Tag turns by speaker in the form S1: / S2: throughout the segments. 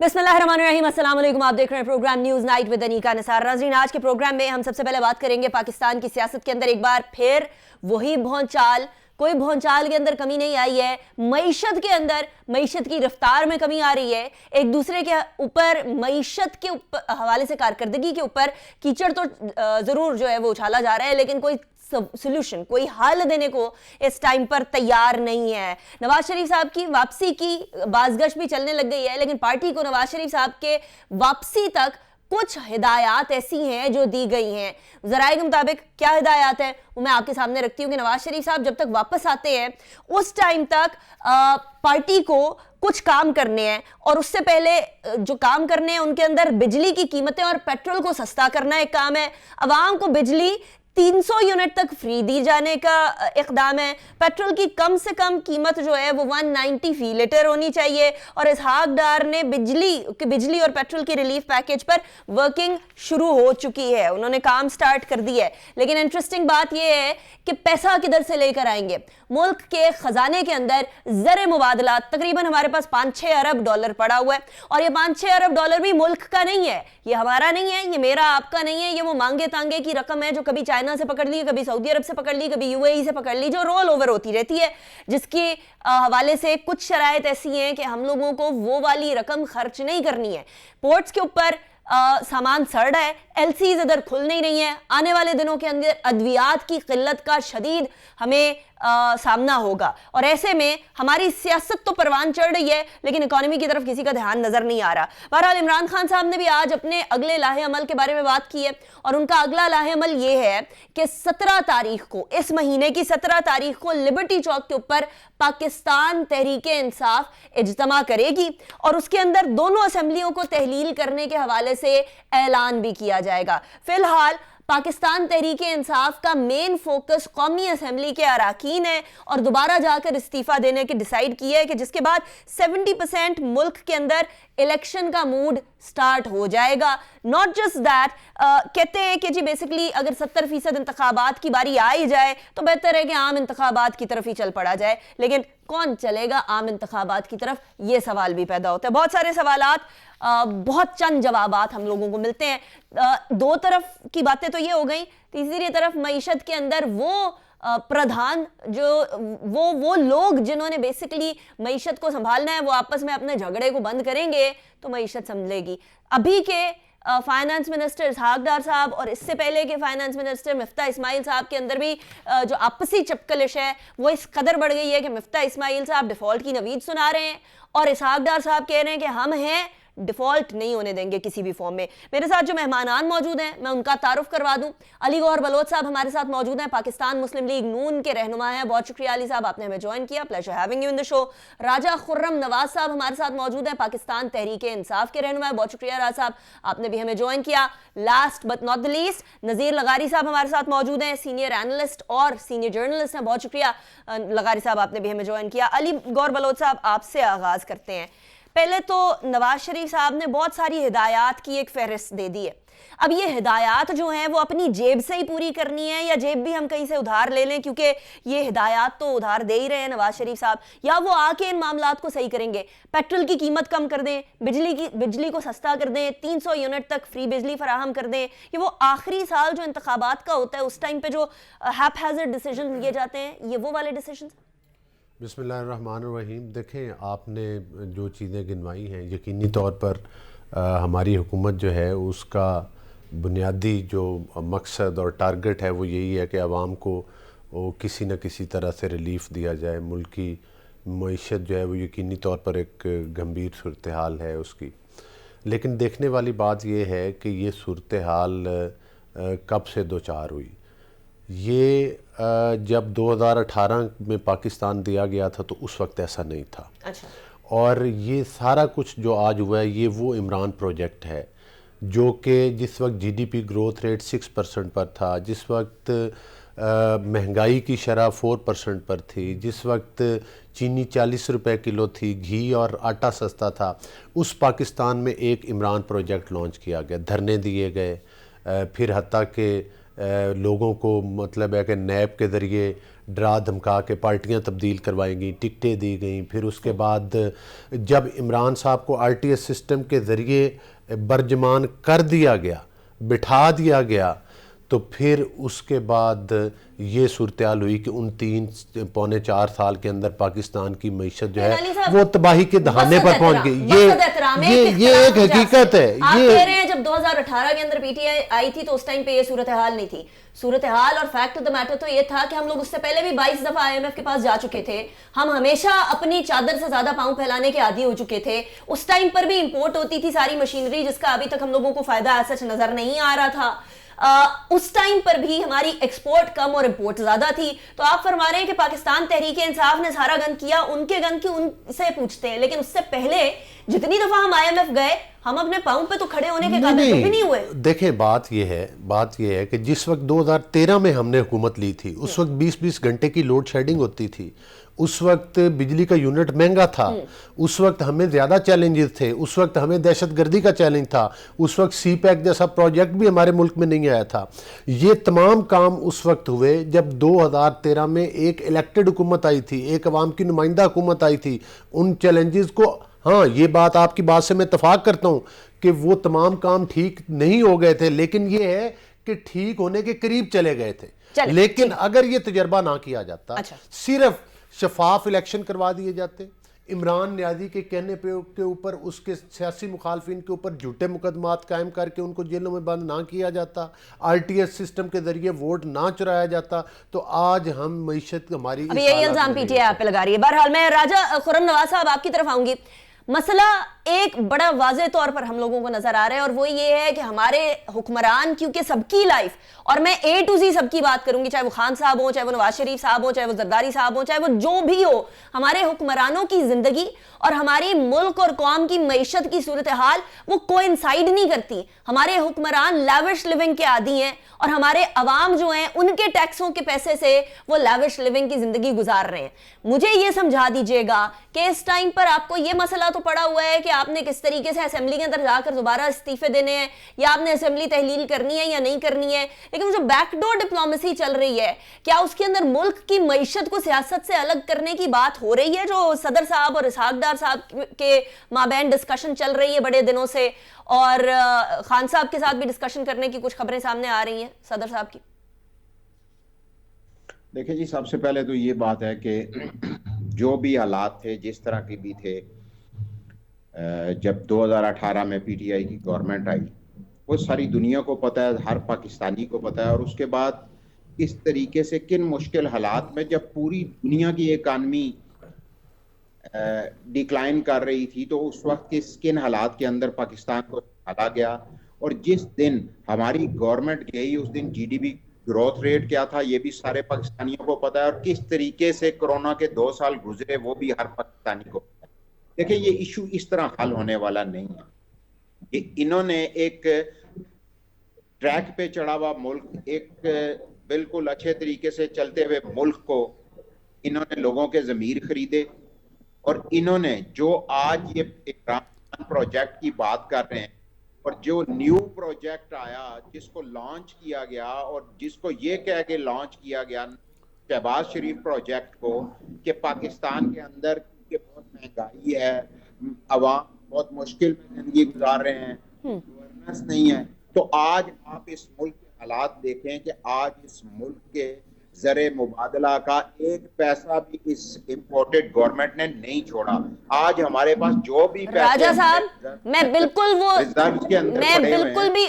S1: बिस्मिल्लाहिर्रहमानिर्रहीम, अस्सलाम वालेकुम। आप देख रहे हैं program news night with Anika Nisar. नाज़रीन, आज के प्रोग्राम में हम सबसे पहले बात करेंगे पाकिस्तान की सियासत के अंदर एक बार फिर वही भौंचाल, कोई भौंचाल के अंदर कमी नहीं आई है। मईशत के अंदर, मईशत की रफ्तार में कमी आ रही है। एक दूसरे के ऊपर, मईशत के हवाले से, कारकर्दगी के ऊपर कीचड़ तो ज़रूर जो है वो उछाला जा रहा है, लेकिन कोई सोल्यूशन, कोई हल देने को इस टाइम पर तैयार नहीं है। नवाज शरीफ साहब की वापसी की बाज़गश भी चलने लग गई है, लेकिन पार्टी को नवाज शरीफ साहब के वापसी तक कुछ हिदायत ऐसी हैं जो दी गई हैं। ज़राए के मुताबिक क्या हिदायत है वो मैं आपके सामने रखती हूँ कि नवाज शरीफ साहब जब तक वापस आते हैं उस टाइम तक पार्टी को कुछ काम करने हैं, और उससे पहले जो काम करने हैं उनके अंदर बिजली की कीमतें और पेट्रोल को सस्ता करना एक काम है। अवाम को बिजली 300 यूनिट तक फ्री दी जाने का इक़दाम है। पेट्रोल की कम से कम कीमत जो है वो 190 फी लीटर होनी चाहिए। और इसहाक डार ने बिजली और पेट्रोल की रिलीफ पैकेज पर वर्किंग शुरू हो चुकी है, उन्होंने काम स्टार्ट कर दिया है। लेकिन इंटरेस्टिंग बात यह है कि पैसा किधर से लेकर आएंगे। मुल्क के खजाने के अंदर ज़र मुबादला तकरीबन हमारे पास 5-6 अरब डॉलर पड़ा हुआ है, और ये 5-6 अरब डॉलर भी मुल्क का नहीं है, ये हमारा नहीं है, ये मेरा आपका नहीं है, ये वो मांगे तांगे की रकम है जो कभी चाइना से पकड़ ली, कभी सऊदी अरब से पकड़ ली, कभी यूएई से पकड़ ली, जो रोल ओवर होती रहती है, जिसके हवाले से कुछ शराइत ऐसी हैं कि हम लोगों को वो वाली रकम खर्च नहीं करनी है। पोर्ट्स के ऊपर सामान सड़ रहा है, एलसीज इधर खुल नहीं रही है। आने वाले दिनों के अंदर अद्वियात की किल्लत का शदीद हमें सामना होगा, और ऐसे में हमारी सियासत तो परवान चढ़ रही है, लेकिन इकोनॉमी की तरफ किसी का ध्यान नजर नहीं आ रहा। बहरहाल इमरान खान साहब ने भी आज अपने अगले लाहे अमल के बारे में बात की है, और उनका अगला लाहे अमल ये है कि 17 तारीख को, इस महीने की 17 तारीख को लिबर्टी चौक के ऊपर पाकिस्तान तहरीके इंसाफ इज्तिमा करेगी, और उसके अंदर दोनों असेंबलियों को तहलील करने के हवाले से ऐलान भी किया जाएगा। फिलहाल पाकिस्तान तहरीके इंसाफ का मेन फोकस कौमी असेंबली के अराकीन है, और दोबारा जाकर इस्तीफा देने की डिसाइड किया है कि जिसके बाद 70% मुल्क के अंदर इलेक्शन का मूड स्टार्ट हो जाएगा। नॉट जस्ट दैट, कहते हैं कि जी बेसिकली अगर 70% इंतखाबात की बारी आ ही जाए तो बेहतर है कि आम इंतखाबात की तरफ ही चल पड़ा जाए, लेकिन कौन चलेगा आम इंतखाबात की तरफ, ये सवाल भी पैदा होता है। बहुत सारे सवालात, बहुत चंद जवाबात हम लोगों को मिलते हैं। दो तरफ की बातें तो ये हो गई, तीसरी तरफ मईशत के अंदर वो प्रधान, जो वो लोग जिन्होंने बेसिकली मईशत को संभालना है, वो आपस में अपने झगड़े को बंद करेंगे तो मईशत संभलेगी। अभी के फाइनेंस मिनिस्टर इसहाक डार साहब और इससे पहले के फाइनेंस मिनिस्टर मिफ्ता इस्माइल साहब के अंदर भी जो आपसी चपकलिश है वो इस कदर बढ़ गई है कि मिफ्ता इस्माइल साहब डिफॉल्ट की नवीद सुना रहे हैं, और इसहाक डार साहब कह रहे हैं कि हम हैं, डिफॉल्ट नहीं होने देंगे किसी भी फॉर्म में। मेरे साथ जो मेहमानान मौजूद हैं मैं उनका तारुफ करवा दूं। अली गौहर बलोच साहब हमारे साथ मौजूद हैं, पाकिस्तान मुस्लिम लीग नून के रहनुमा हैं। बहुत शुक्रिया अली साहब, आपने हमें ज्वाइन किया, pleasure having you in the show. Raja Khurram Nawaz sahab हमारे साथ मौजूद हैं, पाकिस्तान तहरीके इंसाफ के रहनुमा हैं। बहुत शुक्रिया राजा साहब, आपने भी हमें ज्वाइन किया। Last but not the least, Nazir Lagari sahab हमारे साथ मौजूद हैं, सीनियर एनालिस्ट और सीनियर जर्नलिस्ट हैं। बहुत शुक्रिया लगारी साहब, आपने भी हमें ज्वाइन किया। अली गौहर बलोच साहब, आपसे आगाज करते हैं। पहले तो नवाज शरीफ साहब ने बहुत सारी हिदायत की एक फहरिस्त दे दी है। अब ये हिदायत जो हैं वो अपनी जेब से ही पूरी करनी है, या जेब भी हम कहीं से उधार ले लें, क्योंकि ये हिदायत तो उधार दे ही रहे हैं नवाज शरीफ साहब, या वो आके इन मामलात को सही करेंगे। पेट्रोल की कीमत कम कर दें, बिजली को सस्ता कर दें, 300 यूनिट तक फ्री बिजली फराहम कर दें। ये वो आखिरी साल जो इंतखाबात का होता है उस टाइम पे जो हैपहैज़र्ड डिसीजन लिए जाते हैं, ये वो वाले डिसीजन।
S2: बिस्मिल्लाहिर्रहमानिर्रहीम। देखें, आपने जो चीज़ें गिनवाई हैं, यकीनी तौर पर हमारी हुकूमत जो है उसका बुनियादी जो मकसद और टारगेट है वो यही है कि आवाम को वो किसी न किसी तरह से रिलीफ़ दिया जाए। मुल्क की मईशत जो है वो यकीनी तौर पर एक गंभीर सूरत हाल है उसकी। लेकिन देखने वाली बात ये है कि ये सूरत हाल कब से दो चार हुई। ये जब 2018 में पाकिस्तान दिया गया था तो उस वक्त ऐसा नहीं था।
S1: अच्छा। और
S2: ये सारा कुछ जो आज हुआ है ये वो इमरान प्रोजेक्ट है, जो कि जिस वक्त जीडीपी ग्रोथ रेट 6% पर था, जिस वक्त महंगाई की शरह 4% पर थी, जिस वक्त चीनी 40 रुपए किलो थी, घी और आटा सस्ता था, उस पाकिस्तान में एक इमरान प्रोजेक्ट लॉन्च किया गया, धरने दिए गए, फिर हत्ता के लोगों को मतलब है कि नैब के ज़रिए ڈرا دھمکا کے پارٹیاں تبدیل کروائی گئیں، ٹکٹیں دی گئیں. پھر اس کے بعد جب عمران صاحب کو RTS سسٹم کے ذریعے برجمان کر دیا گیا، بٹھا دیا گیا، تو پھر اس کے بعد یہ صورتحال ہوئی کہ ان 3.25 سال کے اندر پاکستان کی معیشت جو ہے وہ تباہی کے دہانے پر پہنچ گئی. یہ ایک حقیقت ہے.
S1: آپ کہہ رہے ہیں جب 2018 کے اندر PTI آئی تھی تو اس ٹائم پہ یہ صورتحال نہیں تھی. صورتحال اور فیکٹ آف دا میٹر تو یہ تھا کہ ہم لوگ اس سے پہلے بھی 22 دفعہ IMF کے پاس جا چکے تھے. ہم ہمیشہ اپنی چادر سے زیادہ پاؤں پھیلانے کے عادی ہو چکے تھے. اس ٹائم پر بھی امپورٹ ہوتی تھی ساری مشینری جس کا ابھی تک ہم لوگوں کو فائدہ ایسا نظر نہیں آ رہا تھا. اس ٹائم پر بھی ہماری ایکسپورٹ کم اور امپورٹ زیادہ تھی. تو آپ فرما رہے ہیں کہ پاکستان تحریک انصاف نے سارا گن کیا، ان کے گن کی ان سے پوچھتے ہیں. لیکن اس سے پہلے جتنی دفعہ ہم IMF گئے ہم اپنے پاؤں پہ تو کھڑے ہونے کے قابل بھی نہیں ہوئے.
S2: دیکھیں بات یہ ہے کہ جس وقت 2013 میں ہم نے حکومت لی تھی اس وقت 20 گھنٹے کی لوڈ شیڈنگ ہوتی تھی. اس وقت بجلی کا یونٹ مہنگا تھا. اس وقت ہمیں زیادہ چیلنجز تھے. اس وقت ہمیں دہشت گردی کا چیلنج تھا. اس وقت CPEC جیسا پروجیکٹ بھی ہمارے ملک میں نہیں آیا تھا. یہ تمام کام اس وقت ہوئے جب 2013 میں ایک الیکٹڈ حکومت آئی تھی، ایک عوام کی نمائندہ حکومت آئی تھی. ان چیلنجز کو، ہاں یہ بات آپ کی بات سے میں اتفاق کرتا ہوں کہ وہ تمام کام ٹھیک نہیں ہو گئے تھے، لیکن یہ ہے کہ ٹھیک ہونے کے قریب چلے گئے تھے. لیکن اگر یہ تجربہ نہ کیا جاتا، صرف شفاف الیکشن کروا دیے جاتے، عمران نیازی کے کہنے کے اوپر اس کے سیاسی مخالفین کے اوپر جھوٹے مقدمات قائم کر کے ان کو جیلوں میں بند نہ کیا جاتا، RTS سسٹم کے ذریعے ووٹ نہ چرایا جاتا، تو آج ہم معیشت ہماری
S1: ابھی یہی الزام PTI آپ پہ لگا رہی ہے. بہرحال میں راجہ خرم نواز صاحب آپ کی طرف آؤں گی. مسئلہ ایک بڑا واضح طور پر ہم لوگوں کو نظر آ رہا ہے اور وہ یہ ہے کہ ہمارے حکمران کیونکہ سب کی لائف، اور میں A to Z سب کی بات کروں گی، چاہے وہ خان صاحب ہوں، چاہے وہ نواز شریف صاحب ہوں، چاہے وہ زرداری صاحب ہوں، چاہے وہ جو بھی ہو، ہمارے حکمرانوں کی زندگی اور ہماری ملک اور قوم کی معیشت کی صورتحال وہ کوئنسائیڈ نہیں کرتی. ہمارے حکمران لیوش لیونگ کے عادی ہیں اور ہمارے عوام جو ہیں ان کے ٹیکسوں کے پیسے سے وہ لیوش لیونگ کی زندگی گزار رہے ہیں. مجھے یہ سمجھا دیجئے گا کہ اس ٹائم پر آپ کو یہ مسئلہ تو پڑا ہوا ہے کہ آپ نے کس طریقے سے اسمبلی کے اندر جا کر دوبارہ استعفے دینے ہیں، یا آپ نے اسمبلی تحلیل کرنی ہے یا نہیں کرنی ہے. لیکن جو بیک ڈور ڈپلومیسی چل رہی ہے، کیا اس کے اندر ملک کی معیشت کو سیاست سے الگ کرنے کی بات ہو رہی ہے، جو صدر صاحب اور اسحاق ڈار صاحب کے مابین ڈسکشن چل رہی ہے بڑے دنوں سے، اور خان صاحب کے ساتھ بھی ڈسکشن کرنے کی کچھ خبریں سامنے آ رہی ہیں صدر صاحب کی؟
S3: دیکھیں جی، سب سے پہلے تو یہ بات ہے کہ جو بھی حالات تھے، جس طرح کی بھی تھے، جب 2018 میں PTI کی گورنمنٹ آئی، وہ ساری دنیا کو پتہ ہے، ہر پاکستانی کو پتہ ہے. اور اس کے بعد اس طریقے سے کن مشکل حالات میں جب پوری دنیا کی اکانومی ڈیکلائن کر رہی تھی، تو اس وقت کن حالات کے اندر پاکستان کو ڈالا گیا. اور جس دن ہماری گورنمنٹ گئی اس دن GDP گروتھ ریٹ کیا تھا یہ بھی سارے پاکستانیوں کو پتہ ہے. اور کس طریقے سے کرونا کے 2 سال گزرے وہ بھی ہر پاکستانی کو پتہ ہے. دیکھیں یہ ایشو اس طرح حل ہونے والا نہیں ہے. انہوں نے ایک ٹریک پہ چڑھا ہوا ملک، ایک بالکل اچھے طریقے سے چلتے ہوئے ملک کو انہوں نے لوگوں کے ضمیر خریدے. اور انہوں نے جو آج یہ پروجیکٹ کی بات کر رہے ہیں، اور جو نیو پروجیکٹ آیا جس کو لانچ کیا گیا، اور جس کو یہ کہہ کے لانچ کیا گیا شہباز شریف پروجیکٹ کو، کہ پاکستان کے اندر کہ بہت مہنگائی ہے، عوام بہت مشکل میں زندگی گزار رہے ہیں، گورننس نہیں ہے. تو آج آپ اس ملک کے حالات دیکھیں کہ آج اس ملک کے زر مبادلہ کا ایک پیسہ بھی اس امپورٹڈ گورنمنٹ نے نہیں چھوڑا. آج ہمارے پاس جو بھی
S1: راجہ صاحب میں بالکل بھی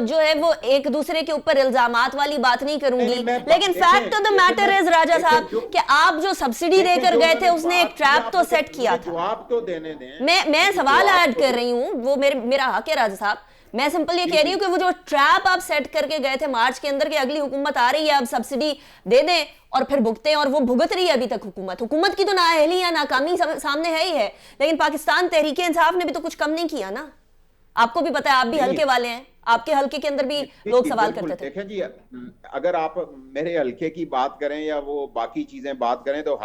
S1: جو ہے وہ ایک دوسرے کے اوپر الزامات والی بات نہیں کروں گی، لیکن fact of the matter is Raja sahab کہ آپ جو سبسڈی دے کر گئے تھے اس نے ایک ٹریپ تو سیٹ کیا تھا.
S3: جواب تو دینے دیں.
S1: میں سوال ایڈ کر رہی ہوں، وہ میرا حق ہے راجہ صاحب. میں سمپل یہ کہہ رہی ہوں کہ وہ جو ٹریپ آپ سیٹ کر کے گئے تھے مارچ کے اندر کہ اگلی حکومت آ رہی ہے اب سبسڈی دے دیں اور پھر بھگتیں، اور وہ بھگت رہی ہے ابھی تک حکومت کی تو نااہلی یا ناکامی سامنے ہے ہی ہے. لیکن پاکستان تحریک انصاف نے بھی تو کچھ کم نہیں کیا نا. آپ کو بھی پتا ہے، آپ بھی حلقے والے ہیں، آپ کے حلقے کے اندر بھی لوگ سوال کرتے تھے.
S3: دیکھیں جی، اگر آپ میرے حلقے کی بات کریں یا وہ باقی چیزیں بات کریں تو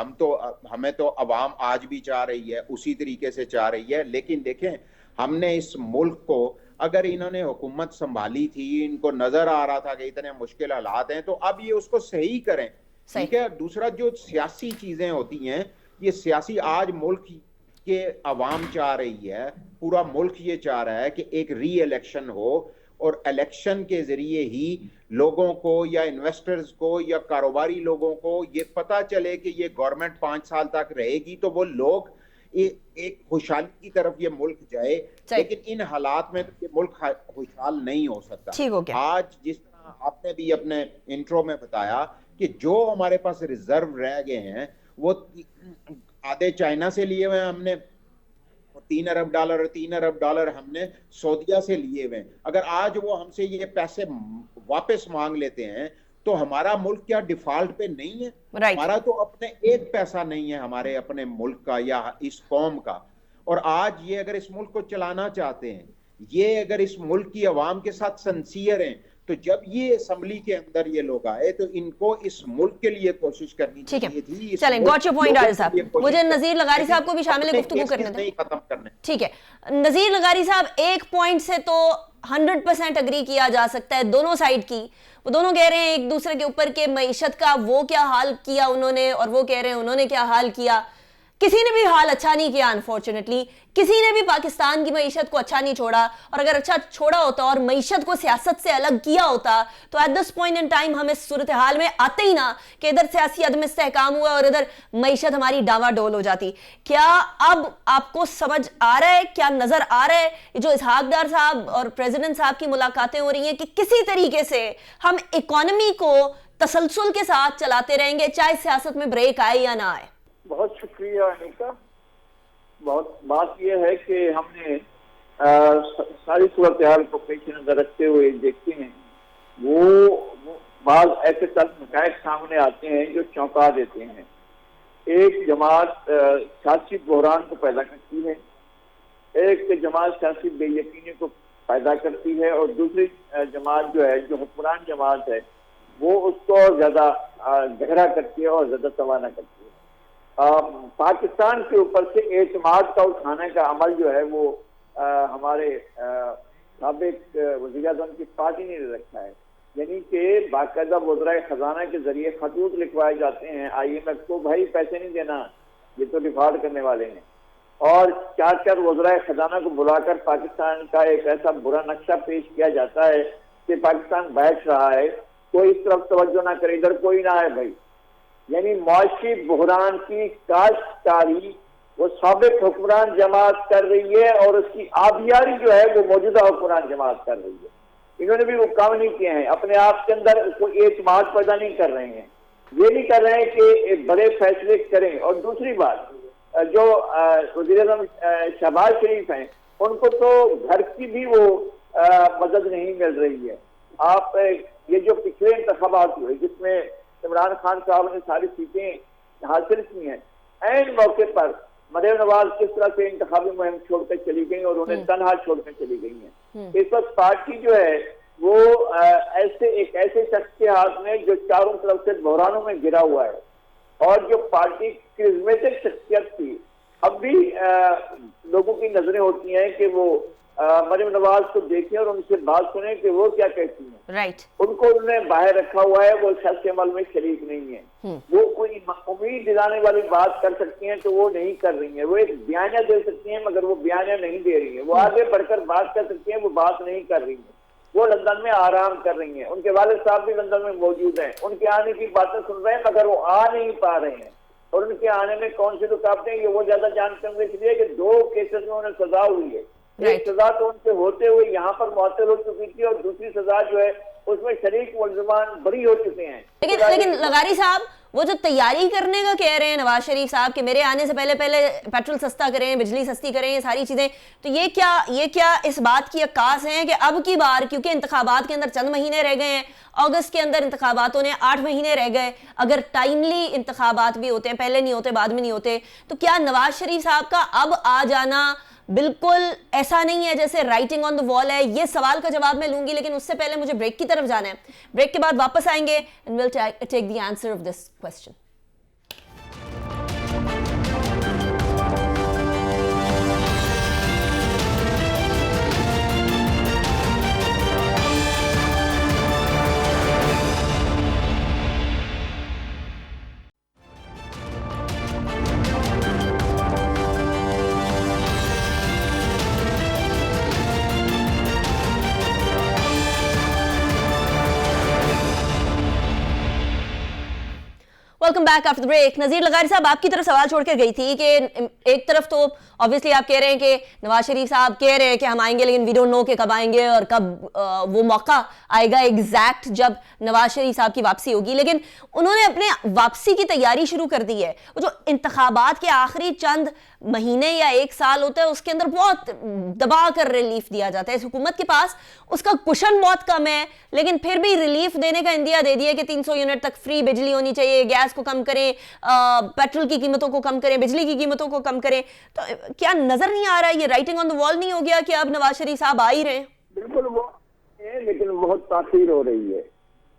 S3: ہمیں تو عوام آج بھی چاہ رہی ہے، اسی طریقے سے چاہ رہی ہے. لیکن دیکھیں ہم نے اس ملک کو، اگر انہوں نے حکومت سنبھالی تھی، ان کو نظر آ رہا تھا کہ اتنے مشکل حالات ہیں، تو اب یہ اس کو صحیح کریں. ठीक है। दूसरा जो सियासी चीजें होती हैं, ये सियासी आज मुल्क के अवाम चाह रही है, पूरा मुल्क ये चाह रहा है कि एक री इलेक्शन हो और इलेक्शन के जरिए ही लोगों को या इन्वेस्टर्स को या कारोबारी लोगों को ये पता चले कि ये गवर्नमेंट 5 साल तक रहेगी, तो वो लोग एक खुशहाली की तरफ ये मुल्क जाए। लेकिन इन हालात में तो ये मुल्क खुशहाल नहीं हो सकता।
S1: ठीक हो गया।
S3: आज जिस तरह आपने भी अपने इंट्रो में बताया कि जो हमारे पास रिजर्व रह गए हैं वो आधे चाइना से लिए हुए हैं हमने, 3 अरब डॉलर और 3 अरब डॉलर हमने सऊदीया से लिए हुए हैं। अगर आज वो हमसे ये पैसे वापस मांग लेते हैं तो हमारा मुल्क क्या डिफॉल्ट पे नहीं है? हमारा तो अपने एक पैसा नहीं है हमारे अपने मुल्क का या इस कौम का। और आज ये अगर इस मुल्क को चलाना चाहते हैं, ये अगर इस मुल्क की आवाम के साथ सिंसियर हैं, तो जब ये असेंबली के अंदर ये लोग आए तो इनको इस मुल्क के लिए कोशिश करनी चाहिए थी।
S1: चलें, गॉट योर पॉइंट आरिफ साहब। मुझे नज़ीर लगारी साहब को भी शामिल गुफ्तगू करने दें।
S3: खत्म करने,
S1: ठीक है नज़ीर लगारी साहब, एक पॉइंट से तो 100% अग्री किया जा सकता है दोनों साइड की। वो दोनों कह रहे हैं एक दूसरे के ऊपर के मईशत का वो क्या हाल किया उन्होंने, और वो कह रहे हैं उन्होंने क्या हाल किया। किसी ने भी हाल अच्छा नहीं किया अनफॉर्चुनेटली, किसी ने भी पाकिस्तान की मईशत को अच्छा नहीं छोड़ा। और अगर अच्छा छोड़ा होता और मईशत को सियासत से अलग किया होता तो at this point in time हम इस सूरत हाल में आते ही ना कि इधर सियासी अदम इस्तेहकाम हुआ और इधर मईशत हमारी डावाडोल हो जाती। क्या अब आपको समझ आ रहा है, क्या नजर आ रहा है जो इसहाक डार साहब और प्रेसिडेंट साहब की मुलाकातें हो रही हैं कि किसी तरीके से हम इकोनॉमी को तसलसल के साथ चलाते रहेंगे चाहे सियासत में ब्रेक आए या ना आए?
S4: बहुत शुक्रिया अनिका। बहुत बात यह है कि हमने सारी सूरत हाल को पेश नजर रखते हुए देखते हैं वो बाज ऐसे हकायक सामने आते हैं जो चौंका देते हैं। एक जमात सियासी बहरान को पैदा करती है, एक जमात सियासी बेयकीनी को पैदा करती है, और दूसरी जमात जो है, जो हुक्मरान जमात है, वो उसको ज्यादा गहरा करती है और ज्यादा तवाना करती है। पाकिस्तान के ऊपर से एतमाद का उठाने का अमल जो है वो हमारे साबिक वज़ीर-ए-आज़म की पार्टी ने रखा है। यानी कि बाकायदा वज़राए खजाना के जरिए खतूत लिखवाए जाते हैं IMF को, भाई पैसे नहीं देना, ये तो डिफॉल्ट करने वाले हैं। और 4 वज़राए खजाना को बुलाकर पाकिस्तान का एक ऐसा बुरा नक्शा पेश किया जाता है कि पाकिस्तान बैठ रहा है, कोई इस तरफ तवज्जो ना करे, इधर कोई ना आए भाई। यानी मुआशी बहरान की काश्तकारी वो साबिक हुक्मरान जमात कर रही है और उसकी आबियारी जो है वो मौजूदा हुक्मरान जमात कर रही है। इन्होंने भी वो काम नहीं किए हैं, अपने आप के अंदर कोई एतमाद पैदा नहीं कर रहे हैं, ये नहीं कर रहे हैं कि बड़े फैसले करें। और दूसरी बात, जो वज़ीर-ए-आज़म शहबाज शरीफ हैं, उनको तो घर की भी वो मदद नहीं मिल रही है। आप ये जो पिछले इंतखाबात हुए जिसमें इमरान खान साहब ने सारी सीटें हासिल की हैं, ऐन मौके पर मरियम नवाज किस तरह से इंतखाबी मुहिम छोड़कर चली गई और उन्हें तनहा छोड़कर चली गई हैं। इस वक्त पार्टी जो है वो एक ऐसे शख्स के हाथ में जो चारों तरफ से बहरानों में गिरा हुआ है, और जो पार्टी क्रिज्मेटिक शख्सियत थी, अब भी लोगों की नजरें होती हैं कि वो मरियम नवाज को देखें और उनसे बात सुने कि वो क्या कहती हैं।
S1: राइट।
S4: उनको उन्होंने बाहर रखा हुआ है, वो शख्स अमल में शरीक नहीं है। वो कोई उम्मीद दिलाने वाली बात कर सकती हैं तो वो नहीं कर रही है। वो एक बयानिया दे सकती हैं मगर वो बयानिया नहीं दे रही है। वो आगे बढ़कर बात कर सकती हैं, वो बात नहीं कर रही है। वो लंदन में आराम कर रही हैं, उनके वालिद साहब भी लंदन में मौजूद हैं, उनके आने की बातें सुन रहे हैं मगर वो आ नहीं पा रहे हैं। और उनके आने में कौन सी रुकावटें हैं ये वो ज्यादा जानते होंगे, इसलिए कि 2 केसेस में उन्हें सजा हुई है। एक सजा तो उनसे होते हुए यहाँ पर मुअत्तल हो चुकी थी, और दूसरी सजा जो है उसमें शरीक मुल्ज़िमान बरी हो चुके हैं।
S1: लेकिन लगारी साहब, वो जो तैयारी करने का कह रहे हैं नवाज शरीफ साहब कि मेरे आने से पहले पेट्रोल सस्ता करें, बिजली सस्ती करें, ये सारी चीजें, तो ये क्या इस बात की अक्कास है कि अब की बार, क्योंकि इंतखाबात के अंदर चंद महीने रह गए हैं, अगस्त के अंदर इंतखाबात होने 8 महीने रह गए, अगर टाइमली इंतखाबात भी होते हैं, पहले नहीं होते बाद में नहीं होते, तो क्या नवाज शरीफ साहब का अब आ जाना बिल्कुल ऐसा नहीं है जैसे राइटिंग ऑन द वॉल है? ये सवाल का जवाब मैं लूंगी, लेकिन उससे पहले मुझे ब्रेक की तरफ जाना है। ब्रेक के बाद वापस आएंगे and will take the answer of this question. Welcome back after the break. Nazir Lagari sahab, आपकी तरफ सवाल छोड़ कर गई थी कि एक तरफ तो ऑब्वियसली आप कह रहे हैं कि नवाज शरीफ साहब कह रहे हैं कि हम आएंगे, लेकिन वी डोंट नो कि कब आएंगे और कब वो मौका आएगा एग्जैक्ट जब नवाज शरीफ साहब की वापसी होगी। लेकिन उन्होंने अपने वापसी की तैयारी शुरू कर दी है। वो जो इंतखाबात के आखिरी चंद महीने या एक साल होता है उसके अंदर बहुत दबा कर रिलीफ दिया जाता है। इस हुकूमत के पास उसका कुशन बहुत कम है, लेकिन फिर भी रिलीफ देने का इंदिया दे दिया कि 300 यूनिट तक फ्री बिजली होनी चाहिए, गैस को कम करें, पेट्रोल की कीमतों को कम करें, बिजली की कीमतों को कम करें। तो क्या नजर नहीं आ रहा है, ये राइटिंग ऑन द वॉल नहीं हो गया कि अब नवाज शरीफ साहब आ ही रहे हैं?
S4: बिल्कुल वो है, लेकिन बहुत ताखीर हो रही है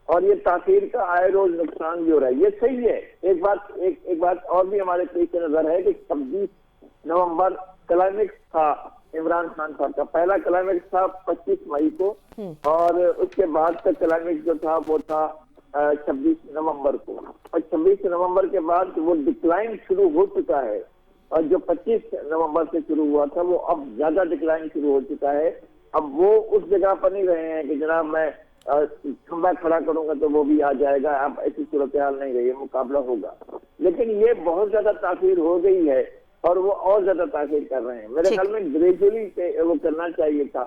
S4: और ये ताखीर का आए रोज नुकसान भी हो रहा है। ये सही है। एक बात और भी हमारे पेश नजर है कि 26 नवंबर क्लाइमेक्स था इमरान खान साहब का, पहला क्लाइमेक्स था 25 मई को और उसके बाद का क्लाइमेक्स जो था वो था 26 नवंबर को। और 26 नवंबर के बाद वो डिक्लाइन शुरू हो चुका है और जो 25 नवंबर से शुरू हुआ था वो अब ज्यादा डिक्लाइन शुरू हो चुका है। अब वो उस जगह पर नहीं रहे हैं कि जनाब मैं खंबा खड़ा करूंगा तो वो भी आ जाएगा। अब ऐसी सूरत हाल नहीं रही है, मुकाबला होगा। लेकिन ये बहुत ज्यादा ताखीर हो गई है और वो और ज्यादा ताखीर कर रहे हैं। मेरे ख्याल में ग्रेजुअली वो करना चाहिए था।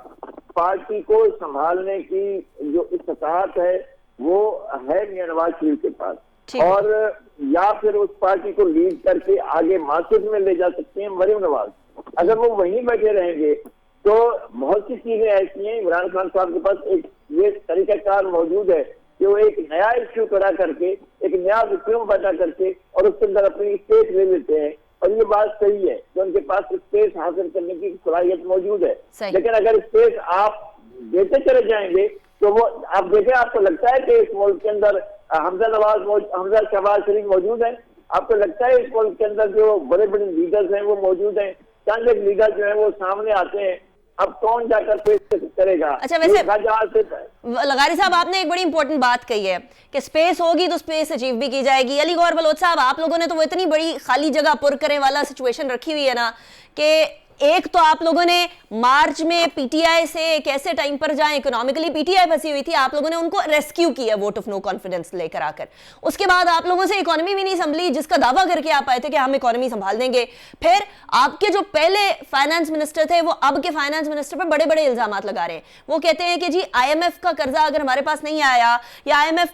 S4: पार्टी को संभालने की जो इस्तात है वो है मियां नवाज शरीफ के पास, और या फिर उस पार्टी को लीड करके आगे मार्केट में ले जा सकते हैं मरीम नवाज। अगर वो वहीं बैठे रहेंगे तो बहुत सी चीजें ऐसी हैं। इमरान खान साहब के पास एक ये तरीकाकार मौजूद है कि वो एक नया इश्यू खड़ा करके, एक नया रिफ्यूम पैदा करके और उसके अंदर अपनी स्पेस ले लेते हैं। और ये बात सही है कि उनके पास स्पेस हासिल करने की सलाहियत मौजूद है। लेकिन अगर स्पेस आप देते चले जाएंगे तो वो आप देखें, आपको लगता है कि इस मुल्क के अंदर हमजा शहबाज शरीफ मौजूद है? आपको लगता है इस मुल्क के अंदर जो बड़े बड़े लीडर्स हैं वो मौजूद हैं? चंद एक लीडर जो है वो सामने आते हैं, अब कौन जाकर फेस करेगा?
S1: अच्छा, वैसे लगारी साहब आपने एक बड़ी इंपॉर्टेंट बात कही है कि स्पेस होगी तो स्पेस अचीव भी की जाएगी। अली गौहर बलोच साहब, आप लोगों ने तो वो इतनी बड़ी खाली जगह पुर करने वाला सिचुएशन रखी हुई है ना कि एक तो आप लोगों ने मार्च में पीटीआई से एक ऐसे टाइम पर जहां इकोनॉमिकली पीटीआई फंसी हुई थी, आप लोगों ने उनको रेस्क्यू किया वोट ऑफ नो कॉन्फिडेंस लेकर आकर। उसके बाद आप लोगों से इकोनॉमी भी नहीं संभली जिसका दावा करके आप आए थे कि हम इकोनॉमी संभाल देंगे। फिर आपके जो पहले फाइनेंस मिनिस्टर थे वो अब के फाइनेंस मिनिस्टर पर बड़े बड़े इल्जाम लगा रहे हैं। वो कहते हैं कि जी IMF का कर्जा अगर हमारे पास नहीं आया या IMF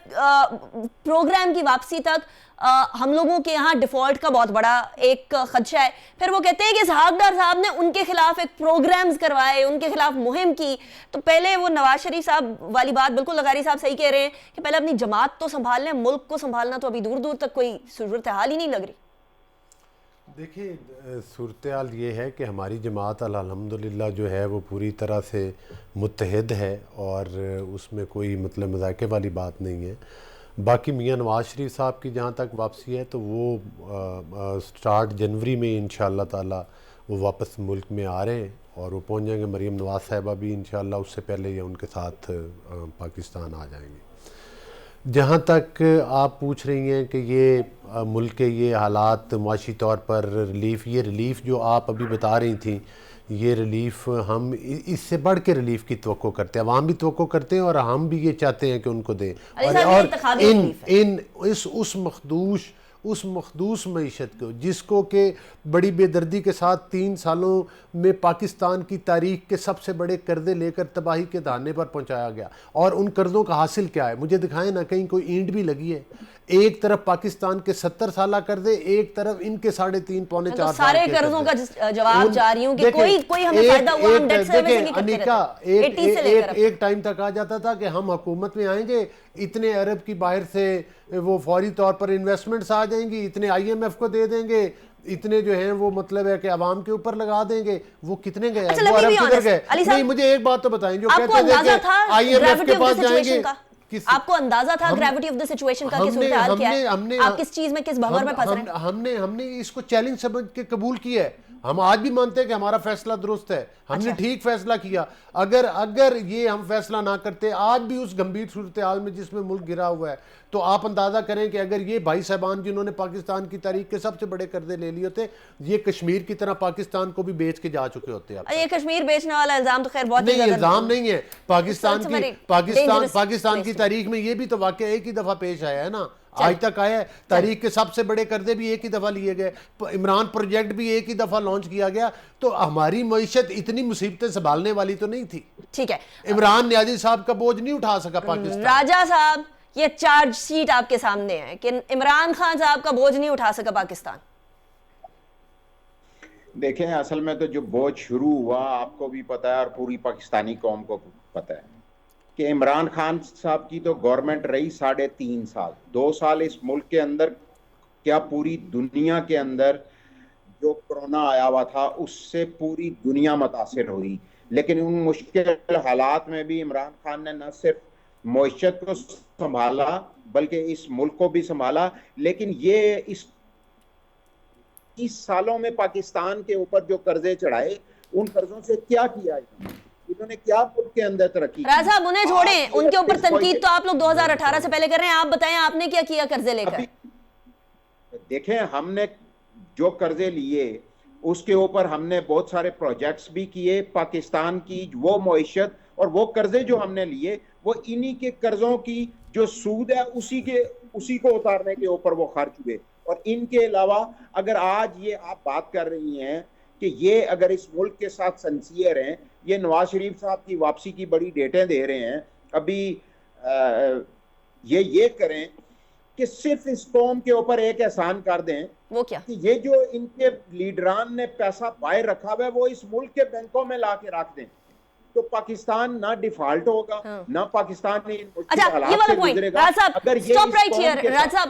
S1: प्रोग्राम की वापसी तक हम लोगों के यहाँ डिफॉल्ट का बहुत बड़ा एक खदशा है। फिर वो कहते हैं कि इसहाक डार साहब ने उनके खिलाफ एक प्रोग्राम्स करवाए, उनके खिलाफ मुहिम की। तो पहले वो नवाज शरीफ साहब वाली बात बिल्कुल लगारी साहब सही कह रहे हैं कि पहले अपनी जमात तो संभाल लें, मुल्क को संभालना तो अभी दूर दूर तक कोई सूरत हाल ही नहीं लग रही।
S2: देखिए, सूरत हाल ये है कि हमारी जमात अल्हम्दुलिल्लाह जो है वो पूरी तरह से मुत्तहिद है और उसमें कोई मतलब मजाके वाली बात नहीं है। बाकी मियां नवाज शरीफ साहब की जहाँ तक वापसी है तो वो स्टार्ट जनवरी में इंशाअल्लाह ताला वो वापस मुल्क में आ रहे हैं और वो पहुँच जाएंगे। मरीम नवाज साहिबा भी इंशाअल्लाह उससे पहले या उनके साथ पाकिस्तान आ जाएंगे। जहाँ तक आप पूछ रही हैं कि ये मुल्क के ये हालात मुआशी तौर पर रिलीफ़, ये रिलीफ़ जो आप अभी बता रही थी, ये रिलीफ़ हम इससे बढ़ के रिलीफ़ की तवक्को करते हैं, अवाम भी तवक्को करते हैं और हम भी ये चाहते हैं कि उनको दें। और उस मखदूस मईशत को जिसको कि बड़ी बेदर्दी के साथ 3 सालों में पाकिस्तान की तारीख के सबसे बड़े कर्जे लेकर तबाही के दाने पर पहुंचाया गया। और उन कर्ज़ों का हासिल क्या है? मुझे दिखाएं ना, कहीं कोई ईंट भी लगी है? एक तरफ पाकिस्तान के 70 साल कर्जे, एक तरफ इनके 3.5 पौने 4
S1: सारे कर्जों का जवाब जा रही हूं कि कोई हमें फायदा हुआ, हम डेट सर्विस नहीं करते रहते।
S2: एक टाइम तक आ जाता था कि हम हुकूमत में आएंगे, इतने अरब की बाहर से वो फौरी तौर पर इन्वेस्टमेंट्स आ जाएंगी, इतने IMF को दे देंगे, इतने जो हैं वो मतलब है कि आवाम के ऊपर लगा देंगे। वो कितने गए?
S1: अच्छा,
S2: वो अरब किधर गए? नहीं, मुझे एक बात तो बताएं, जो कहते थे कि IMF के पास जाएंगे,
S1: आपको अंदाजा था ग्रेविटी ऑफ द सिचुएशन का, सूरत हाल क्या है? आप किस चीज में, किस भंवर में फंस रहे हैं?
S2: हमने इसको चैलेंज समझ के कबूल किया है। हम आज भी मानते हैं कि हमारा फैसला दुरुस्त है, हमने ठीक फैसला किया। अगर ये हम फैसला ना करते आज भी उस गंभीर सूरत हाल में जिसमें मुल्क गिरा हुआ है, तो आप अंदाजा करें कि अगर ये भाई साहबान जिन्होंने पाकिस्तान की तारीख के सबसे बड़े कर्जे ले लिए होते, ये कश्मीर की तरह पाकिस्तान को भी बेच के जा चुके होते।
S1: ये कश्मीर बेचने वाला इल्जाम तो खैर बहुत
S2: नहीं, इल्जाम नहीं है। पाकिस्तान की तारीख में ये भी तो वाकया एक ही दफा पेश आया है ना। آج تک آیا ہے. تاریخ کے سب سے بڑے قرضے بھی ایک ہی دفعہ لیے گئے, عمران پروجیکٹ بھی ایک ہی دفعہ لانچ کیا گیا. تو ہماری معیشت اتنی مصیبتیں سنبھالنے والی تو نہیں تھی.
S1: ٹھیک ہے,
S2: عمران نیازی صاحب کا بوجھ نہیں اٹھا سکا پاکستان.
S1: راجہ صاحب یہ چارج شیٹ آپ کے سامنے ہے کہ عمران خان صاحب کا بوجھ نہیں اٹھا سکا پاکستان.
S3: دیکھیں اصل میں تو جو بوجھ شروع ہوا آپ کو بھی پتا ہے اور پوری پاکستانی قوم کو پتا ہے کہ عمران خان صاحب کی تو گورنمنٹ رہی 3.5 سال. 2 سال اس ملک کے اندر, کیا پوری دنیا کے اندر جو کرونا آیا ہوا تھا اس سے پوری دنیا متاثر ہوئی, لیکن ان مشکل حالات میں بھی عمران خان نے نہ صرف معیشت کو سنبھالا بلکہ اس ملک کو بھی سنبھالا. لیکن یہ اس 30 سالوں میں پاکستان کے اوپر جو قرضے چڑھائے, ان قرضوں سے کیا کیا انہوں نے, کیا ملک کے اندر ترقی.
S1: راز صاحب انہیں چھوڑیں, ان کے اوپر تنقید تو آپ لوگ 2018 سے پہلے کر رہے ہیں. آپ بتائیں آپ نے کیا کیا قرضے لے کر.
S3: دیکھیں ہم نے جو قرضے لیے اس کے اوپر ہم نے بہت سارے پروجیکٹس بھی کیے. پاکستان کی وہ معیشت اور وہ قرضے جو ہم نے لیے وہ انہی کے قرضوں کی جو سود ہے اسی کو اتارنے کے اوپر وہ خرچ ہوئے. اور ان کے علاوہ اگر آج یہ آپ بات کر رہی ہیں کہ یہ اگر اس ملک کے ساتھ سنسیئر ہیں, یہ نواز شریف صاحب کی واپسی کی بڑی ڈیٹیں دے رہے ہیں, ابھی یہ کریں کہ صرف اس قوم کے اوپر ایک احسان کر دیں,
S1: وہ کیا
S3: کہ یہ جو ان کے لیڈران نے پیسہ باہر رکھا ہوا ہے وہ اس ملک کے بینکوں میں لا کے رکھ دیں, تو پاکستان نہ ڈیفالٹ ہوگا, نہ پاکستان نے
S1: اچھا یہ والا پوائنٹ. راز صاحب اسٹاپ رائٹ ہیئر. راز صاحب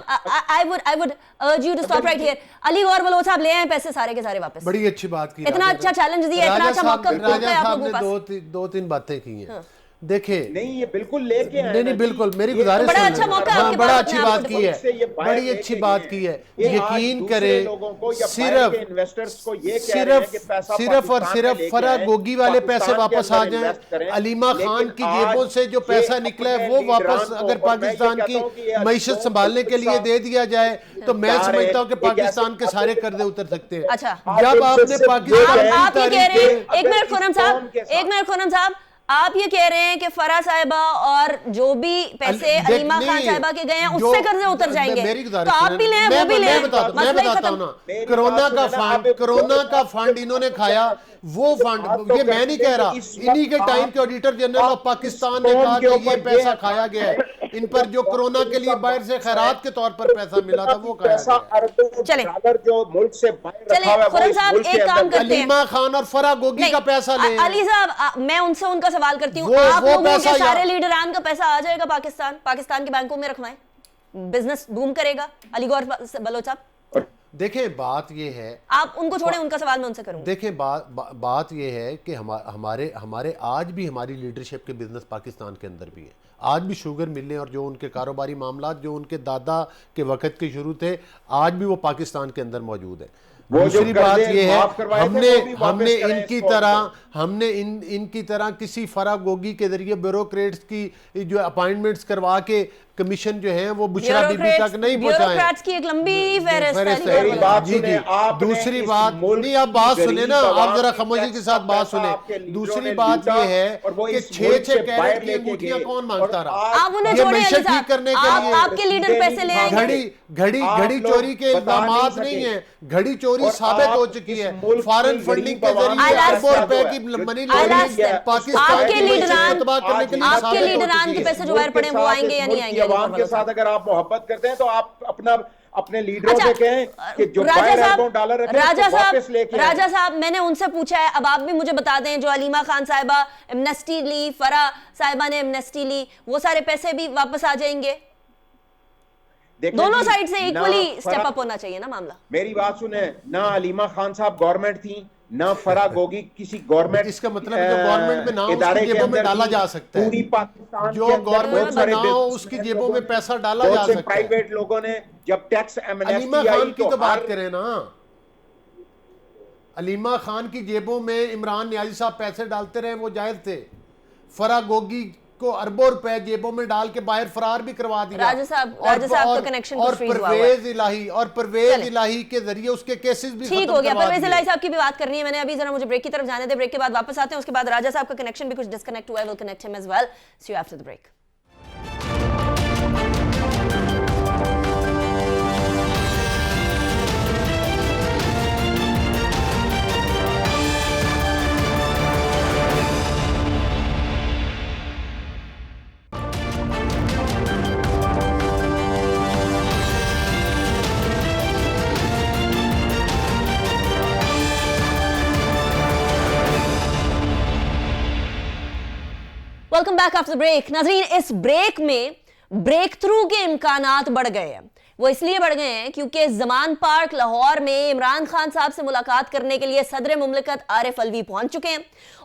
S1: I would urge you to stop right here. علی گور بلوچ صاحب لے آئیں پیسے سارے کے سارے واپس.
S2: بڑی اچھی بات کی,
S1: اتنا اچھا چیلنج دیا, اتنا اچھا موقع
S2: راجہ
S1: آپ
S2: صاحب
S1: لوگوں
S2: نے
S1: کے پاس.
S2: 2-3 باتیں کی ہیں. دیکھیں
S3: نہیں یہ بالکل لے کے
S2: نہیں بالکل میری گزارش
S1: بڑا اچھا موقع
S2: ہاں
S1: آپ کے
S2: بڑا
S1: پاس
S2: اچھی
S1: اپنے
S2: بات
S1: آپ
S2: کی ہے, بڑی اچھی بات کی ہے. یقین کریں صرف اور صرف فرح گوگی والے پیسے واپس آ جائیں, علیمہ خان کی جیبوں سے جو پیسہ نکلا ہے وہ واپس اگر پاکستان کی معیشت سنبھالنے کے لیے دے دیا جائے تو میں سمجھتا ہوں کہ پاکستان کے سارے قرضے اتر سکتے ہیں.
S1: اچھا
S2: جب آپ نے پاکستان
S1: آپ یہ کہہ رہے ہیں, ایک منٹ خورم صاحب, آپ یہ کہہ رہے ہیں کہ فرح صاحبہ اور جو بھی پیسے علیمہ خان صاحبہ کے گئے ہیں اس سے قرضے اتر جائیں گے, تو آپ بھی لیں وہ بھی لیں.
S2: میں بتاتا ہوں نا, کرونا کا فنڈ انہوں نے کھایا, وہ فنڈ یہ میں نہیں کہہ رہا, انہی کے ٹائم کے آڈیٹر جنرل آف پاکستان نے کہا کہ یہ پیسہ کھایا گیا ہے, ان پر جو کرونا کے لیے باہر سے خیرات کے طور پر پیسہ ملا تھا وہ کھایا گیا.
S1: چلیں خورم صاحب ایک کام کرتے ہیں,
S2: علیمہ خان اور فرح گوگی کا پیسہ لیں.
S1: علی صاحب میں ان سے ان کا سوال کرتی ہوں, آپ لوگوں کے سارے لیڈران کا پیسہ آ جائے گا پاکستان کے بینکوں میں رکھوائیں, بزنس بوم کرے گا. علی گور بلوچ صاحب
S2: دیکھیں بات یہ ہے,
S1: آپ ان کو چھوڑیں, ان کا سوال میں ان سے کروں.
S2: دیکھیں بات یہ ہے کہ ہمارے آج بھی ہماری لیڈرشپ کے بزنس پاکستان کے اندر بھی ہیں. آج بھی شوگر ملیں اور جو ان کے کاروباری معاملات جو ان کے دادا کے وقت کے شروع تھے آج بھی وہ پاکستان کے اندر موجود ہے. دوسری بات یہ ہے ہم نے ان کی طرح کسی فرح گوگی کے ذریعے بیوروکریٹس کی جو اپائنٹمنٹس کروا کے کمیشن جو ہیں وہ بشرا بی بی تک نہیں پہنچائیں.
S1: بیوروکریٹس کی ایک لمبی فہرست
S2: ہے.
S3: جی
S2: دوسری بات نہیں, آپ بات سنیں نا, آپ ذرا خاموشی کے ساتھ بات سنیں. دوسری بات یہ ہے کہ 6 کیرٹ کی انگوٹھیاں کون مانگتا رہا,
S1: آپ انہیں
S2: یہ
S1: چھوڑیں.
S2: معیشت ٹھیک کرنے کے لیے
S1: آپ کے لیڈر پیسے لے آئیں گے.
S2: گھڑی چوری کے الزامات نہیں ہیں, گھڑی چوری ثابت ہو چکی ہے. فارن فنڈنگ کے ذریعے اربوں روپے کی منی لانڈرنگ پاکستان کی معیشت تباہ کرنے کے لیے ثابت ہو چکی ہے.
S1: آپ کے لیڈران کے پیسے جو باہر پڑے ہیں وہ آئیں گے یا نہیں آئیں گے.
S3: عوام کے ساتھ اگر آپ محبت کرتے ہیں تو آپ اپنے لیڈروں سے کہیں کہ جو باہر اربوں ڈالر رکھے ہیں واپس لے کے.
S1: راجہ صاحب میں نے ان سے پوچھا ہے, اب آپ بھی مجھے بتا دیں, جو علیمہ خان صاحبہ ایمنسٹی لی, فرح صاحبہ نے ایمنسٹی لی, وہ سارے پیسے بھی واپس آ جائیں گے. دونوں سائیڈ سے ایکولی سٹیپ اپ ہونا چاہیے نا معاملہ.
S3: میری بات سنیں, نہ علیمہ خان صاحب گورنمنٹ تھیں نہ فرح گوگی کسی گورنمنٹ.
S2: اس کا مطلب جو گورنمنٹ میں نہ اس کی جیبوں میں ڈالا جا سکتا ہے,
S3: پوری پاکستان
S2: جو گورنمنٹ میں نہ ہو اس کی جیبوں میں پیسہ ڈالا جا سکتا ہے.
S3: پرائیویٹ لوگوں نے جب ٹیکس
S2: علیمہ خان کی تو بات کریں نا, علیمہ خان کی جیبوں میں عمران نیازی صاحب پیسے ڈالتے رہے وہ جائز تھے. فرح گوگی کو اربوں روپے جیبوں میں ڈال کے باہر فرار بھی کروا دیا.
S1: راجہ صاحب کا کنیکشن
S2: اور پرویز الہی کے ذریعے اس کے کیسز بھی
S1: ٹھیک ہو گیا. پرویز الہی صاحب کی بھی بات کرنی ہے میں نے ابھی, ذرا مجھے بریک کی طرف جانے دے, بریک کے بعد واپس آتے ہیں, اس کے بعد راجہ صاحب کا کنیکشن بھی کچھ ڈسکنیکٹ ہوا ہے, we'll connect him as well. See you after the break. Welcome back after break. नाज़रीन, इस ब्रेक में ब्रेक थ्रू के इम्कानात बढ़ गए हैं। वो इसलिए बढ़ गए हैं क्योंकि ज़मान पार्क लाहौर में इमरान खान साहब से मुलाकात करने के लिए सदर मुमलिकत आरिफ अलवी पहुंच चुके हैं।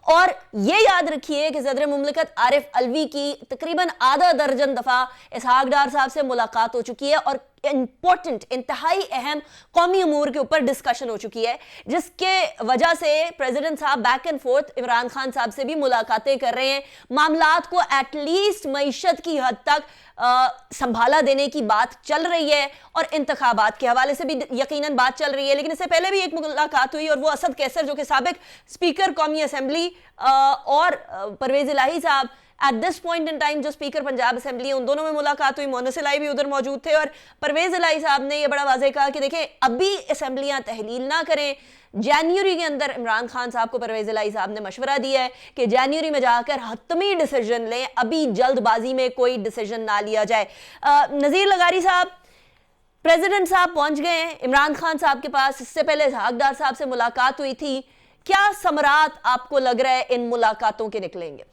S1: और ये याद रखिए कि सदर मुमलिकत आरिफ अलवी की तकरीबन आधा दर्जन दफ़ा इसहाक डार साहब से मुलाकात हो चुकी है और इंपॉर्टेंट, इंतहाई अहम कौमी अमूर के ऊपर डिस्कशन हो चुकी है, जिसके वजह से प्रेसिडेंट साहब back and fourth Imran Khan साहब से भी मुलाकातें कर रहे हैं। मामलात को एटलीस्ट मईशत की हद तक संभाला देने की बात चल रही है और इंतखाबात के हवाले से भी यकीनन बात चल रही है। लेकिन इससे पहले भी एक मुलाकात हुई और वो असद कैसर जो कि साबिक स्पीकर कौमी असेंबली और परवेज इलाही साहब at this point in time जो स्पीकर पंजाब असेंबली है, उन दोनों में मुलाकात हुई। मोहनस इलाही भी उधर मौजूद थे और परवेज इलाही साहब ने यह बड़ा वाज़ेह कहा कि देखें, अभी असेंबलियां तहलील ना करें। जनवरी के अंदर इमरान खान साहब को परवेज इलाही साहब ने मशवरा दिया है कि जनवरी में जाकर हतमी डिसीजन लें, अभी जल्दबाजी में कोई डिसीजन ना लिया जाए। नज़ीर लगारी साहब, प्रेसिडेंट साहब पहुंच गए हैं इमरान खान साहब के पास। इससे पहले इसहाक डार साहब से मुलाकात हुई थी। क्या समरात आपको लग रहा है इन मुलाकातों के निकलेंगे?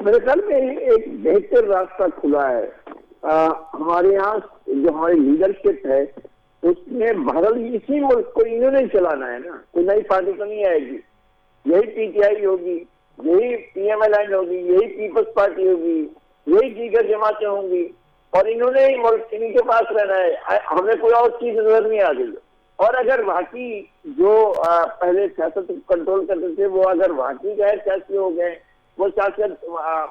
S4: मेरे ख्याल में एक बेहतर रास्ता खुला है। हमारे यहाँ जो हमारी लीडरशिप है उसमें बहरहाल इसी मुल्क को इन्होंने चलाना है ना, कोई नई पार्टी तो नहीं आएगी। यही पीटीआई होगी, यही पीएमएल होगी, यही पीपल्स पार्टी होगी, यही दीगर जमातें होंगी और इन्होंने ही मुल्क इन्हीं के पास रहना है। हमें कोई और चीज नजर नहीं आ रही। और अगर वाकई जो पहले सियासत कंट्रोल करते थे वो अगर वाकई गैर सियासी हो गए, वो सियासत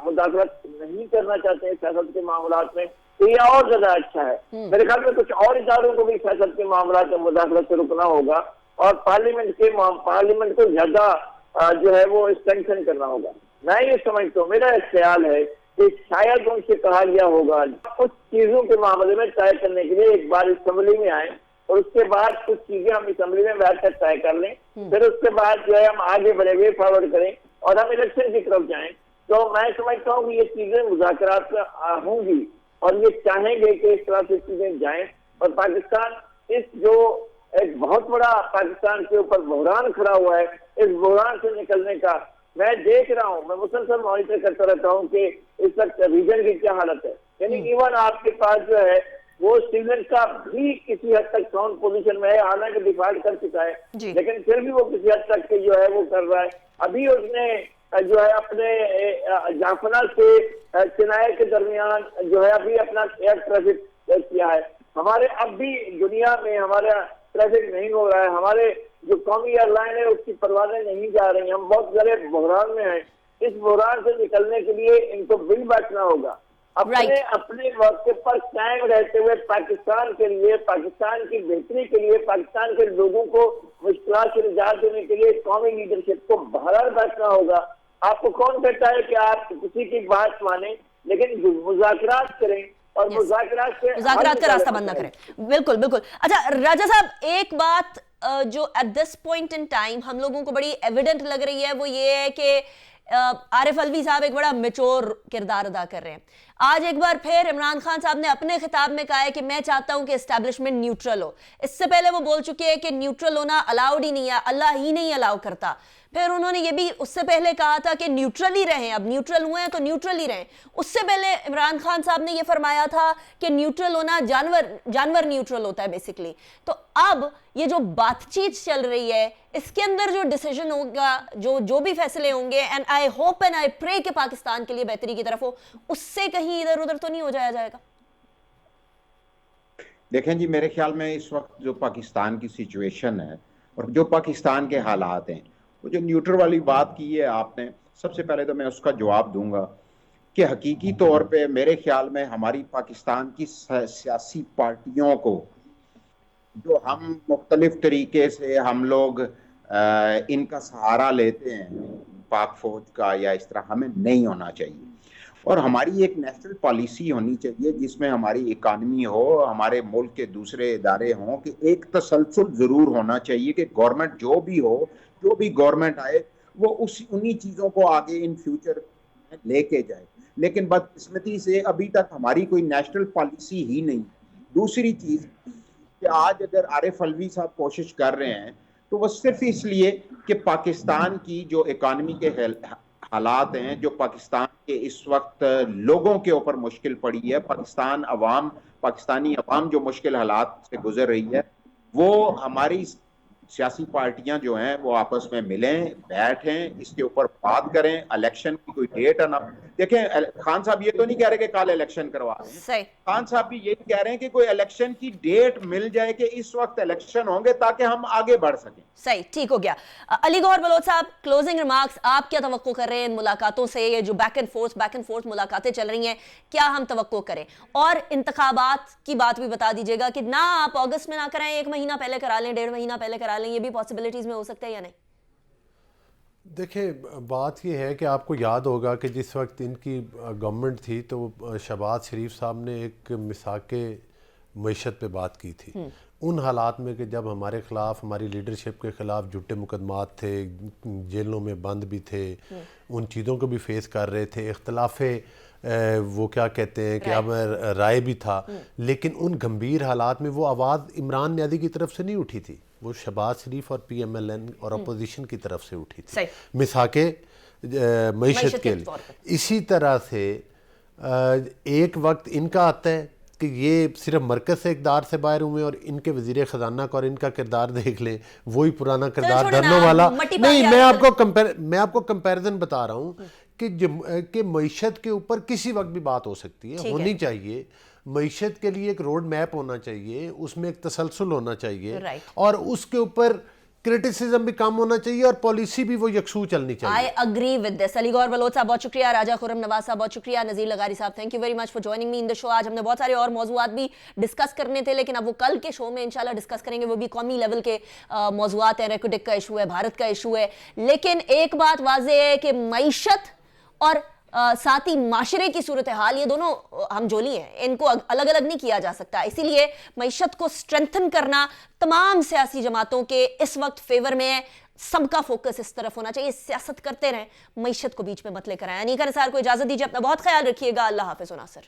S4: मुदाखलत नहीं करना चाहते हैं सियासत के मामलात में, तो ये और ज्यादा अच्छा है। मेरे ख्याल में कुछ और इदारों को भी सियासत के मामलात में मुदाखलत से रुकना होगा और पार्लियामेंट को ज्यादा जो है वो स्ट्रेंथन करना होगा। मैं ये समझता हूँ, मेरा एक ख्याल है कि शायद उनसे कहा गया होगा कुछ चीजों के मामले में तय करने के लिए एक बार असेंबली में आए और उसके बाद कुछ चीजें हम असेंबली में बैठकर तय कर लें, फिर उसके बाद जो है हम आगे बढ़े वे फॉरवर्ड करें और हम इलेक्शन की तरफ जाएं। तो मैं समझता हूँ कि ये चीजें मुज़ाकरात होंगी और ये चाहेंगे कि इस तरह से चीजें जाएं और पाकिस्तान इस जो एक बहुत बड़ा पाकिस्तान के ऊपर बहरान खड़ा हुआ है, इस बहरान से निकलने का मैं देख रहा हूँ, मैं मुसलसल मॉनिटर करता रहता हूँ कि इस वक्त रीजन की क्या हालत है। यानी इवन आपके पास जो है वो श्रीलंका भी किसी हद तक साउंड पोजीशन में है, हालांकि डिफॉल्ट कर चुका है, लेकिन फिर भी वो किसी हद तक के जो है वो कर रहा है। अभी उसने जो है अपने जाफना से चिनाई के दरमियान जो है अभी अपना एयर ट्रैफिक किया है। हमारे अब भी दुनिया में हमारा ट्रैफिक नहीं हो रहा है, हमारे जो कौमी एयरलाइन है उसकी परवाजें नहीं जा रही। हम बहुत बड़े बहरान में हैं। इस बहरान से निकलने के लिए इनको बिल बैठना होगा, अपने मौके पर कायम रहते हुए पाकिस्तान के लिए, पाकिस्तान की बेहतरी के लिए, पाकिस्तान के लोगों को मुश्किलात से निजात देने के लिए कौमी लीडरशिप को बहरहाल बैठना होगा। आपको कौन कहता है कि आप किसी की बात माने, लेकिन मुज़ाकरात करें और
S1: मुज़ाकरात का रास्ता बंद ना करें। बिल्कुल बिल्कुल। अच्छा राजा साहब, एक बात जो at this point in time हम लोगों को बड़ी एविडेंट लग रही है वो ये है कि आरिफ अलवी साहब एक बड़ा मैच्योर किरदार अदा कर रहे हैं। आज एक बार फिर इमरान खान साहब ने अपने खिताब में कहा है कि मैं चाहता हूं कि एस्टैब्लिशमेंट न्यूट्रल हो। इससे पहले वो बोल चुके हैं कि न्यूट्रल होना अलाउड ही नहीं है, अल्लाह ही नहीं अलाउ करता। फिर उन्होंने ये भी उससे पहले कहा था कि न्यूट्रल ही रहें, अब न्यूट्रल हुए हैं तो न्यूट्रल ही रहें। उससे पहले इमरान खान साहब ने ये फरमाया था कि न्यूट्रल होना जानवर न्यूट्रल होता है बेसिकली। तो अब ये जो बातचीत चल रही है इसके अंदर जो डिसीजन होगा, जो भी फैसले होंगे, and I hope and I pray कि पाकिस्तान के लिए बेहतरी की तरफ हो, उससे कहीं इधर उधर तो नहीं हो जाएगा।
S3: देखें जी, मेरे ख्याल में इस वक्त जो पाकिस्तान की सिचुएशन है और जो पाकिस्तान के हालात हैं, वो जो न्यूट्रल वाली बात की है आपने, सबसे पहले तो मैं उसका जवाब दूंगा कि हकीकी तौर पे मेरे ख्याल में हमारी पाकिस्तान की सियासी पार्टियों को जो हम मुख्तलिफ तरीके से हम लोग इनका सहारा लेते हैं पाक फौज का या इस तरह, हमें नहीं होना चाहिए। और हमारी एक नेशनल पॉलिसी होनी चाहिए जिसमें हमारी इकानमी हो, हमारे मुल्क के दूसरे इदारे हों, कि एक तसलसल ज़रूर होना चाहिए कि गवर्नमेंट जो भी हो, जो भी गवर्नमेंट आए वो उन्हीं चीज़ों को आगे इन फ्यूचर लेके जाए। लेकिन बदकिस्मती से अभी तक हमारी कोई नेशनल पॉलिसी ही नहीं। दूसरी चीज़ कि आज अगर आरिफ अलवी साहब कोशिश कर रहे हैं तो वो सिर्फ इसलिए कि पाकिस्तान की जो इकानमी के हालात हैं जो पाकिस्तान के इस वक्त लोगों के ऊपर मुश्किल पड़ी है, पाकिस्तानी अवाम जो मुश्किल हालात से गुजर रही है, वो हमारी सियासी पार्टियां जो हैं वो आपस में मिलें, बैठें, इसके ऊपर बात करें। इलेक्शन की कोई डेट ना देखें, खान साहब ये तो नहीं कह रहे कि कल इलेक्शन करवा रहे हैं,
S1: सही
S3: खान साहब भी यही कह रहे हैं कि कोई इलेक्शन की डेट मिल जाए कि इस वक्त इलेक्शन होंगे ताकि हम आगे बढ़ सकें।
S1: सही, ठीक हो गया। अली गौहर बलोच साहब, क्लोजिंग रिमार्क्स, आप क्या तवक्को कर रहे हैं इन मुलाकातों से? ये जो बैक एंड फोर्थ मुलाकातें चल रही हैं, क्या हम तवक्को करें? और इंतखाबात की बात भी बता दीजिएगा कि ना आप अगस्त में ना कराएं, 1 महीना पहले करा लें, 1.5 महीना पहले करा लें, ये भी पॉसिबिलिटीज में हो सकता है या नहीं?
S2: देखिए, बात ये है कि आपको याद होगा कि जिस वक्त इनकी गवर्नमेंट थी तो शहबाज शरीफ साहब ने एक मिसाके मईशत पे बात की थी, उन हालात में कि जब हमारे ख़िलाफ़, हमारी लीडरशिप के ख़िलाफ़ झूठे मुकदमात थे, जेलों में बंद भी थे, उन चीज़ों को भी फेस कर रहे थे, इख्तलाफ़े वो क्या कहते हैं कि अब राय भी था, लेकिन उन गंभीर हालात में वो आवाज़ इमरान नियाज़ी की तरफ से नहीं उठी थी, वो शहबाज शरीफ और PMLN और अपोजिशन की तरफ से उठी थी मिसाके मईशत के लिए। इसी तरह से एक वक्त इनका आता है कि ये सिर्फ मरकज़ से इक़्तिदार से बाहर हुए और इनके वज़ीर ख़जाना का और इनका किरदार देख लें, वही पुराना किरदार धरने वाला नहीं। मैं आपको कंपैरिजन बता रहा हूँ कि मईशत के ऊपर किसी वक्त भी बात हो सकती है, होनी चाहिए। मईशत के लिए एक रोड मैप होना चाहिए, उसमें एक तसलसल होना चाहिए और उसके ऊपर क्रिटिसिज्म भी कम होना चाहिए और पॉलिसी भी वो यकसू चलनी चाहिए।
S1: I agree with this. Ali Gauhar Baloch साहब बहुत शुक्रिया, राजा खुर्रम नवाज साहब बहुत शुक्रिया, नज़ीर लगारी साहब thank you very much for joining me in the show. आज हमने बहुत सारे और मौजूआत भी डिस्कस करने थे, लेकिन अब वो कल के शो में इंशाल्लाह डिस्कस करेंगे, वो भी कौमी लेवल के मौजूआत हैं, रेकोडिक का इशू है, भारत का इशू है। लेकिन एक बात वाज़ेह है कि मईशत और साथ ही माशरे की सूरत हाल, ये दोनों हम जोली हैं, इनको अलग अलग नहीं किया जा सकता। इसीलिए मईशत को स्ट्रेंथन करना तमाम सियासी जमातों के इस वक्त फेवर में है, सबका फोकस इस तरफ होना चाहिए। सियासत करते रहें, मईशत को बीच में मत लेकर आए। अनीका निसार को इजाजत दीजिए, अपना बहुत ख्याल रखिएगा। अल्लाह हाफिज़। नासिर।